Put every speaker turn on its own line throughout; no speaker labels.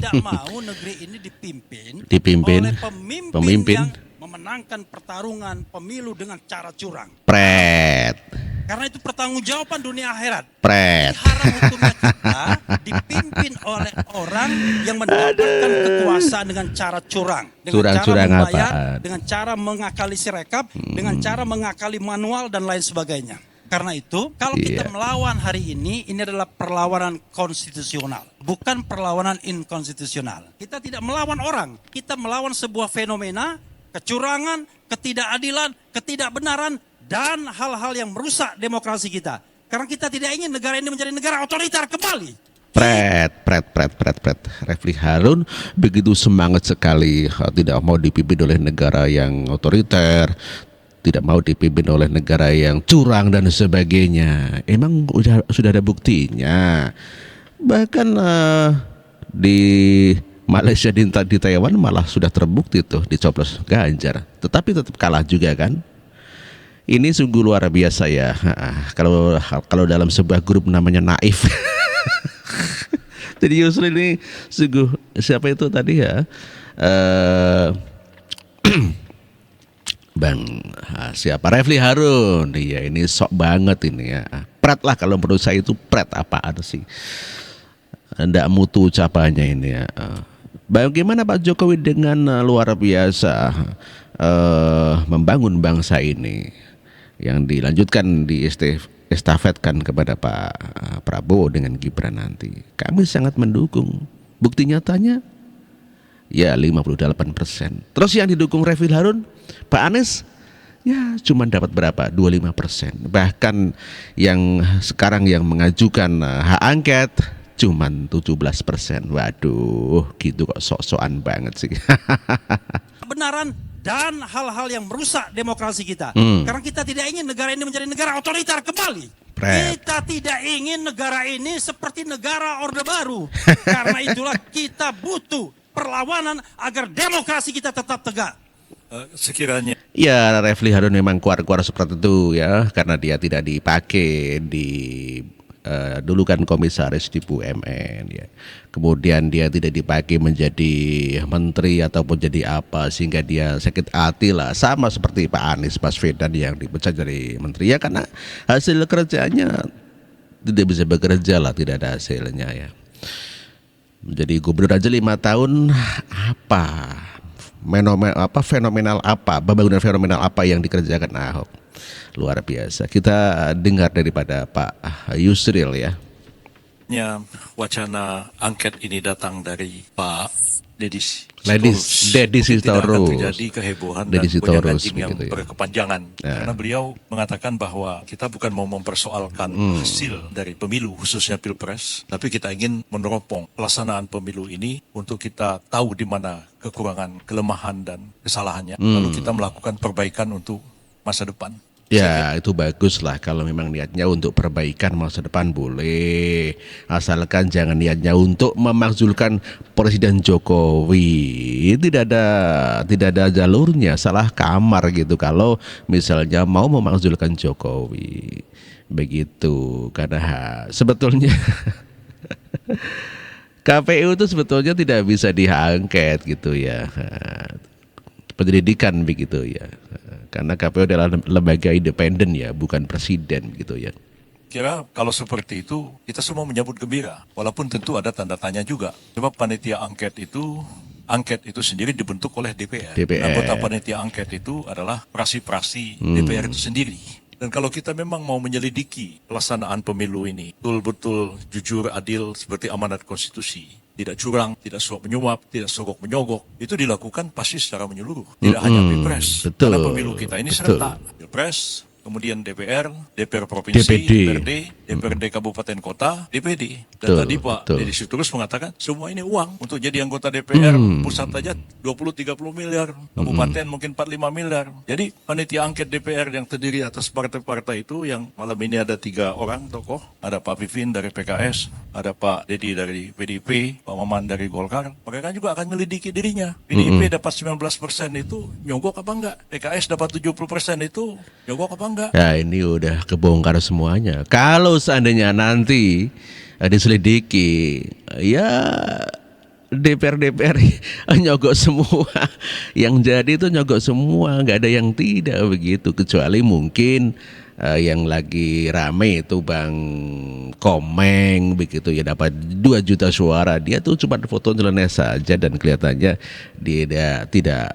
tidak mau negeri ini dipimpin oleh pemimpin yang memenangkan pertarungan pemilu dengan cara curang.
Pret.
Karena itu pertanggungjawaban dunia akhirat.
Pret.
Haram hukumnya kita dipimpin oleh orang yang mendapatkan kekuasaan dengan cara curang. Dengan cara membayar, dengan cara mengakali sirekap, dengan cara mengakali manual dan lain sebagainya. Karena itu, kalau kita melawan hari ini adalah perlawanan konstitusional. Bukan perlawanan inkonstitusional. Kita tidak melawan orang. Kita melawan sebuah fenomena, kecurangan, ketidakadilan, ketidakbenaran, dan hal-hal yang merusak demokrasi kita. Karena kita tidak ingin negara ini menjadi negara otoriter kembali.
Pret. Refli Harun begitu semangat sekali, tidak mau dipimpin oleh negara yang otoriter, tidak mau dipimpin oleh negara yang curang dan sebagainya. Emang sudah ada buktinya. Bahkan di Malaysia, di Taiwan malah sudah terbukti tuh dicoblos Ganjar. Tetapi tetap kalah juga kan. Ini sungguh luar biasa ya. Kalau dalam sebuah grup namanya Naif. Jadi Yusril ini sungguh, siapa itu tadi ya? Siapa? Refli Harun. Iya, ini sok banget ini ya. Pret lah kalau menurut saya, itu pret apaan sih. Nggak mutu ucapannya ini ya. Bagaimana Pak Jokowi dengan luar biasa membangun bangsa ini, yang dilanjutkan, estafetkan kepada Pak Prabowo dengan Gibran nanti. Kami sangat mendukung. Bukti nyatanya ya 58%. Terus yang didukung Refli Harun, Pak Anies, ya cuma dapat berapa? 25%. Bahkan yang sekarang yang mengajukan hak angket cuma 17%. Waduh, gitu kok sok-sokan banget sih.
Kebenaran dan hal-hal yang merusak demokrasi kita. Karena kita tidak ingin negara ini menjadi negara otoriter kembali. Kita tidak ingin negara ini seperti negara Orde Baru. Karena itulah kita butuh perlawanan agar demokrasi kita tetap tegak.
Sekiranya
ya, Refli Harun memang keluar seperti itu ya, karena dia tidak dipakai dulu kan komisaris di BUMN ya. Kemudian dia tidak dipakai menjadi menteri ataupun jadi apa, sehingga dia sakit hati lah, sama seperti Pak Anies Baswedan yang dipecat dari menteri ya, karena hasil kerjanya tidak bisa bekerja lah, tidak ada hasilnya ya. Menjadi gubernur aja 5 tahun, fenomenal apa, pembangunan fenomenal apa yang dikerjakan Ahok. Luar biasa. Kita dengar daripada Pak Yusril ya.
Wacana angket ini datang dari Pak Deddy
Sitorus.
Terjadi kehebohan dan gonjang-ganjing yang berkepanjangan. Karena beliau mengatakan bahwa kita bukan mau mempersoalkan hasil dari pemilu, khususnya Pilpres, tapi kita ingin meneropong pelaksanaan pemilu ini untuk kita tahu di mana kekurangan, kelemahan dan kesalahannya. Lalu kita melakukan perbaikan untuk masa depan.
Ya, itu bagus lah kalau memang niatnya untuk perbaikan masa depan, boleh, asalkan jangan niatnya untuk memakzulkan Presiden Jokowi. Tidak ada jalurnya, salah kamar gitu kalau misalnya mau memakzulkan Jokowi begitu. Karena sebetulnya KPU itu sebetulnya tidak bisa diangket gitu ya, penyelidikan begitu ya. Karena KPU adalah lembaga independen ya, bukan presiden gitu ya.
Kira kalau seperti itu kita semua menyambut gembira, walaupun tentu ada tanda tanya juga. Sebab panitia angket itu sendiri dibentuk oleh DPR. Anggota panitia angket itu adalah prasi-prasi DPR itu sendiri. Dan kalau kita memang mau menyelidiki pelaksanaan pemilu ini betul-betul jujur, adil seperti amanat konstitusi, tidak curang, tidak suap menyuap, tidak sogok menyogok, itu dilakukan pasti secara menyeluruh. Tidak hanya Pilpres, karena pemilu kita ini serentak. Pilpres, kemudian DPR Provinsi, DPRD Kabupaten Kota, DPD. Dan tadi Pak Deddy Sitorus mengatakan semua ini uang untuk jadi anggota DPR pusat saja 20-30 miliar, kabupaten mungkin 4-5 miliar. Jadi panitia angket DPR yang terdiri atas partai-partai itu, yang malam ini ada 3 orang tokoh, ada Pak Pipin dari PKS, ada Pak Deddy dari PDIP, Pak Maman dari Golkar. Mereka juga akan melidiki dirinya. PDIP dapat 19% itu nyogok apa enggak? PKS dapat 70% itu nyogok apa enggak?
Ya, ini udah kebongkar semuanya. Kalau seandainya nanti diselidiki, ya DPR nyogok semua, yang jadi itu nyogok semua, nggak ada yang tidak begitu, kecuali mungkin yang lagi rame itu Bang Komeng begitu ya, dapat 2 juta suara, dia tuh cuma foto nyeleneh saja dan kelihatannya dia tidak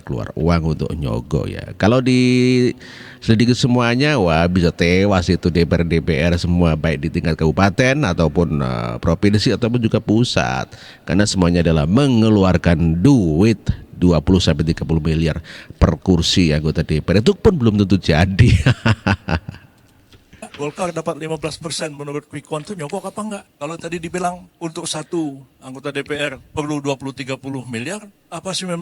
keluar uang untuk nyogok ya. Kalau diselidiki semuanya, wah bisa tewas itu DPR semua, baik di tingkat kabupaten ataupun provinsi ataupun juga pusat, karena semuanya adalah mengeluarkan duit 20-30 miliar per kursi anggota DPR, itu pun belum tentu jadi.
Golkar dapat 15% menurut quick count itu nyogok apa enggak? Kalau tadi dibilang untuk satu anggota DPR perlu 20-30 miliar, apa 19%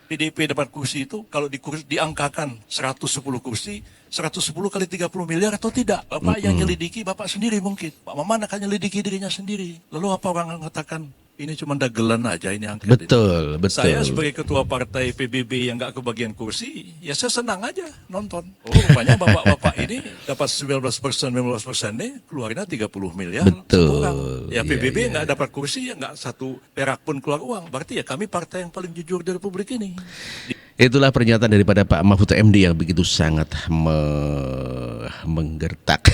PDIP dapat kursi itu kalau diangkakan 110 kursi, 110 kali 30 miliar atau tidak? Bapak yang nyelidiki, Bapak sendiri mungkin. Pak Maman akan nyelidiki dirinya sendiri. Lalu apa orang mengatakan ini cuma dagelan aja ini angket
Betul,
ini.
betul.
Saya sebagai ketua partai PBB yang nggak kebagian kursi, ya saya senang aja nonton. Oh, rupanya bapak-bapak ini dapat 19% nih, keluarnya 30 miliar.
Betul.
Seorang. Ya PBB
Iya.
nggak dapat kursi, ya nggak satu perak pun keluar uang. Berarti ya kami partai yang paling jujur di Republik ini.
Itulah pernyataan daripada Pak Mahfud MD yang begitu sangat menggertak.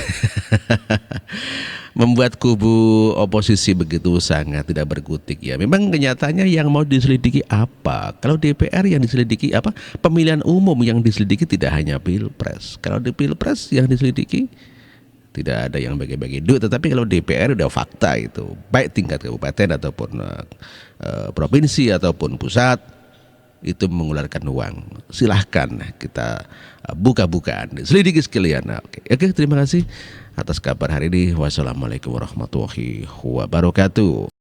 Membuat kubu oposisi begitu sangat tidak berkutik ya. Memang kenyataannya yang mau diselidiki apa? Kalau DPR yang diselidiki apa? Pemilihan umum yang diselidiki, tidak hanya Pilpres. Kalau di Pilpres yang diselidiki tidak ada yang bagi-bagi duit, tetapi kalau DPR udah fakta itu, baik tingkat kabupaten ataupun provinsi ataupun pusat, itu mengeluarkan uang. Silahkan kita buka-bukaan, selidiki sekalian. Nah, oke, terima kasih atas kabar hari ini. Wassalamualaikum warahmatullahi wabarakatuh.